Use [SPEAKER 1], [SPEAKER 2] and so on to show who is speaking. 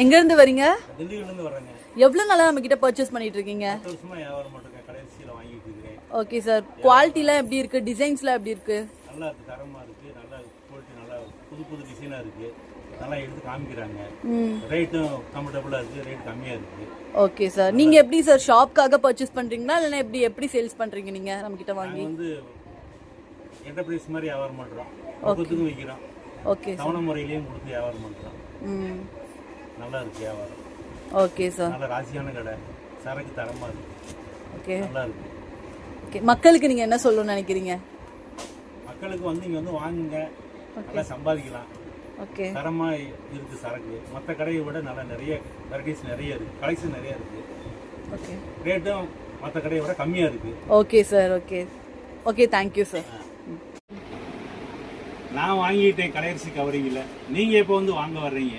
[SPEAKER 1] எங்கேருந்து வரீங்க?
[SPEAKER 2] திண்டுக்கல்லேருந்து வரேங்க.
[SPEAKER 1] எவ்வளோ நாளாக நம்ம கிட்ட பர்ச்சேஸ் பண்ணிட்டு இருக்கீங்க?
[SPEAKER 2] 10 வருஷமா வியாபாரம் பண்ணுறேன். கடைசியில் வாங்கிட்டு இருக்கிறேன்.
[SPEAKER 1] Okay sir. குவாலிட்டிலாம் எப்படி இருக்கு? டிசைன்ஸ்லாம் எப்படி இருக்கு?
[SPEAKER 2] நல்லா இருக்கு, தரமாக இருக்கு, நல்லா குவாலிட்டி, நல்லா புது புது டிசைனாக இருக்கு, நல்லா எடுத்து காமிக்கிறாங்க. ரேட்டும் கம்ஃபர்டபுளாக இருக்கு, ரேட் கம்மியாக இருக்கு.
[SPEAKER 1] Okay sir. நீங்க எப்படி சார் ஷாப்காக பர்ச்சேஸ் பண்றீங்களா இல்லைன்னா எப்படி சேல்ஸ் பண்றீங்க நீங்க நம்ம கிட்ட வாங்கி?
[SPEAKER 2] வந்து என்டர்பிரைஸ் மாதிரி வியாபாரம் பண்ணுறோம், மொத்தத்துக்கும் விற்கிறோம்.
[SPEAKER 1] ஓகே.
[SPEAKER 2] தவணை முறையிலையும் கொடுத்து வியாபாரம் பண்ணுறோம். நல்லா இருக்கு வியாபாரம்.
[SPEAKER 1] Okay sir.
[SPEAKER 2] நல்ல ராசியான கடை, சரக்கு தரமாக இருக்கு.
[SPEAKER 1] ஓகே,
[SPEAKER 2] நல்லா இருக்கு.
[SPEAKER 1] ஓகே. மக்களுக்கு நீங்க என்ன சொல்லணும்னு நினைக்கிறீங்க?
[SPEAKER 2] மக்களுக்கு வந்து இங்கே வந்து வாங்குங்க, நல்லா சம்பாதிக்கலாம்.
[SPEAKER 1] ஓகே.
[SPEAKER 2] தரமா இருக்கு சரக்கு. மற்ற கடையை விட நல்லா நிறைய வெரைட்டிஸ் நிறைய இருக்கு, கலெக்ஷன் நிறைய இருக்கு.
[SPEAKER 1] ஓகே.
[SPEAKER 2] ரேட்டும் மற்ற கடையை விட கம்மியா இருக்கு.
[SPEAKER 1] Okay sir. Okay okay, thank you sir.
[SPEAKER 2] நான் வாங்கிட்டேன் கடையரசி கவரிங்கில். நீங்கள் இப்போ வந்து வாங்க வர்றீங்க.